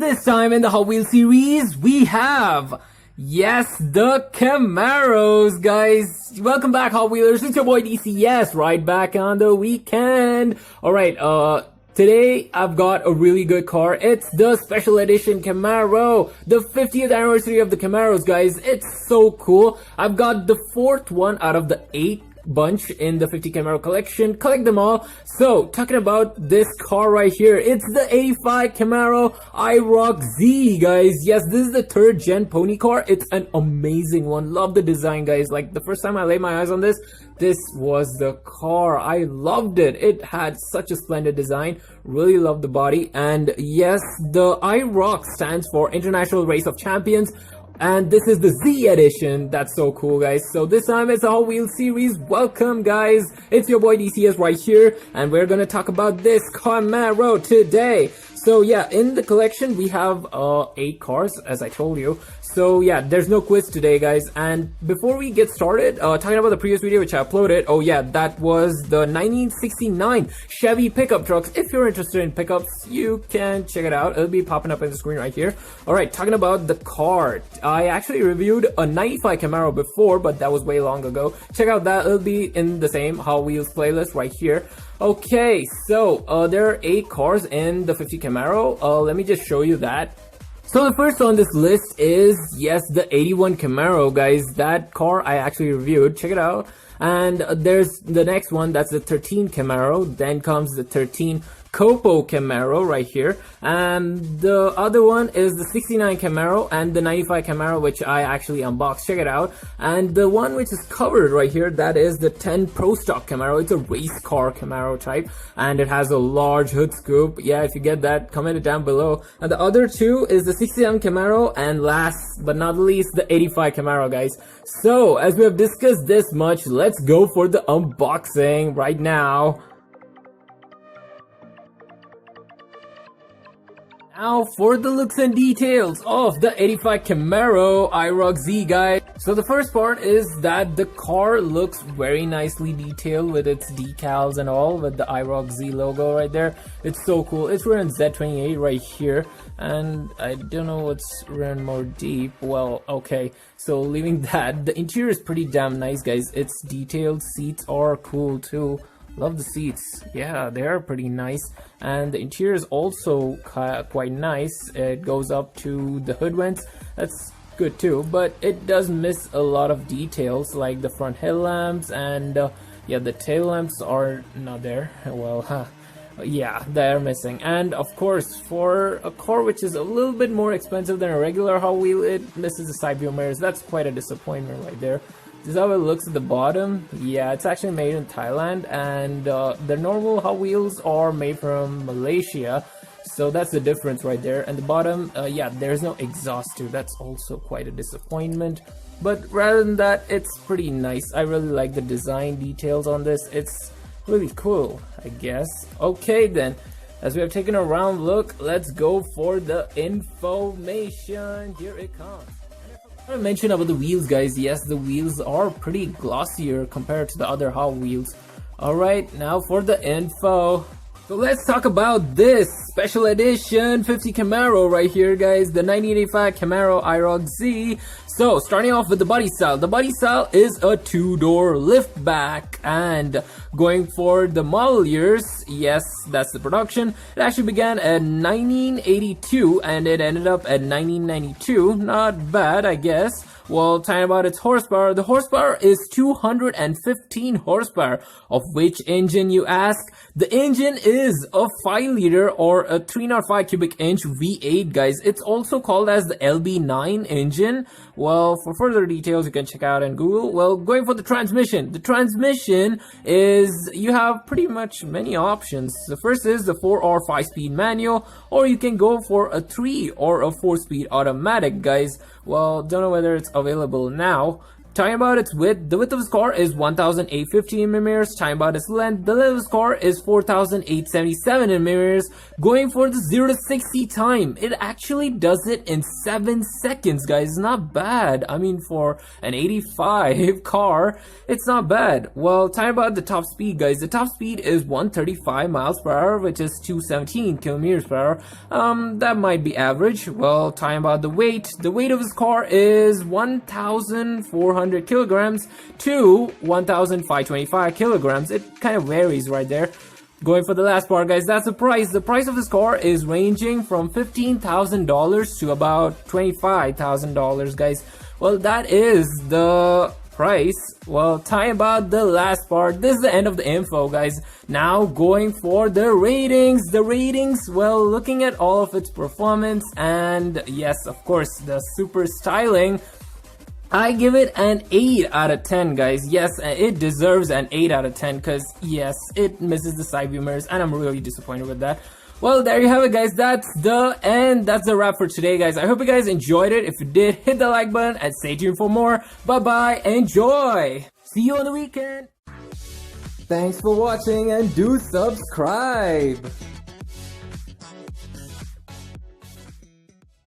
this time in the Hot Wheels series, we have, yes, the Camaros, guys. Welcome back, Hot Wheelers. It's your boy DCS, right back on the weekend. Alright, today I've got a really good car. It's the special edition Camaro, the 50th anniversary of the Camaros, guys. It's so cool. I've got the 4th one out of the 8 bunch in the 50 Camaro collection. Collect them all. So talking about this car right here, it's the 85 Camaro IROC Z, guys. Yes, this is the 3rd gen pony car. It's an amazing one. Love the design, guys. Like the first time I laid my eyes on this was the car. I loved it. It had such a splendid design. Really loved the body. And yes, the IROC stands for International Race of Champions. And this is the Z edition. That's so cool, guys. So this time it's a Hot Wheels series. Welcome, guys. It's your boy DCS right here. And we're gonna talk about this Camaro today. So yeah, in the collection we have 8 cars, as I told you. So yeah, there's no quiz today, guys. And before we get started, talking about the previous video which I uploaded, oh yeah, that was the 1969 Chevy pickup trucks. If you're interested in pickups, you can check it out. It'll be popping up on the screen right here. Alright, talking about the car. I actually reviewed a 95 Camaro before, but that was way long ago. Check out that. It'll be in the same Hot Wheels playlist right here. Okay, so there are 8 cars in the 50 Camaro. Let me just show you that. So the first on this list is, yes, the 81 Camaro, guys. That car I actually reviewed. Check it out. And there's the next one, that's the 13 Camaro. Then comes the 13 Copo Camaro right here, and the other one is the 69 Camaro and the 95 Camaro, which I actually unboxed. Check it out. And the one which is covered right here, that is the 10 Pro Stock Camaro. It's a race car Camaro type, and it has a large hood scoop. Yeah, if you get that, comment it down below. And the other two is the 67 Camaro, and last but not least, the 85 Camaro, guys. So as we have discussed this much, let's go for the unboxing right now. Now for the looks and details of the 85 Camaro IROC Z, guys. So the first part is that the car looks very nicely detailed with its decals and all, with the IROC Z logo right there. It's so cool. It's written Z28 right here, and I don't know what's written more deep. Well, okay, so leaving that, the interior is pretty damn nice, guys. Its detailed seats are cool too. Love the seats. Yeah, they are pretty nice, and the interior is also quite nice. It goes up to the hood vents. That's good too, but it does miss a lot of details, like the front headlamps, and yeah, the tail lamps are not there. Well, yeah, they're missing. And of course, for a car which is a little bit more expensive than a regular Hot Wheel, it misses the side view mirrors. That's quite a disappointment right there. This is how it looks at the bottom. Yeah, it's actually made in Thailand, and the normal Hot Wheels are made from Malaysia, so that's the difference right there. And the bottom, yeah, there's no exhaust too. That's also quite a disappointment, but rather than that, it's pretty nice. I really like the design details on this. It's really cool, I guess. Okay then, as we have taken a round look, let's go for the information. Here it comes. I mentioned about the wheels, guys. Yes, the wheels are pretty glossier compared to the other Hot Wheels. Alright, now for the info. So let's talk about this special edition 50 Camaro right here, guys. The 1985 Camaro IROC Z. So starting off with the body style. The body style is a 2-door liftback, and going for the model years, yes, that's the production. It actually began at 1982 and it ended up at 1992. Not bad, I guess. Well, talking about its horsepower, the horsepower is 215 horsepower. Of which engine, you ask? The engine is a 5-liter or a 305 cubic inch V8, guys. It's also called as the LB9 engine. Well, for further details, you can check out in Google. Well, going for the transmission. The transmission is, you have pretty much many options. The first is the 4 or 5-speed manual, or you can go for a 3 or a 4-speed automatic, guys. Well, don't know whether it's available now. Talking about its width, the width of this car is 1,850 mm. Talking about its length, the length of this car is 4,877 mm. Going for the 0 to 60 time, it actually does it in 7 seconds, guys. Not bad. I mean, for an 85 car, it's not bad. Well, talking about the top speed, guys, the top speed is 135 miles per hour, which is 217 kilometers per hour. That might be average. Well, talking about the weight of this car is 1,400 kilograms to 1,525 kilograms. It kind of varies right there. Going for the last part, guys, that's the price. The price of this car is ranging from $15,000 to about $25,000, guys. Well, that is the price. Well, talking about the last part, this is the end of the info, guys. Now going for the ratings. Well, looking at all of its performance and yes, of course, the super styling, I give it an 8 out of 10, guys. Yes, it deserves an 8 out of 10 because, yes, it misses the side view mirrors and I'm really disappointed with that. Well, there you have it, guys. That's the end. That's the wrap for today, guys. I hope you guys enjoyed it. If you did, hit the like button and stay tuned for more. Bye-bye. Enjoy. See you on the weekend. Thanks for watching and do subscribe.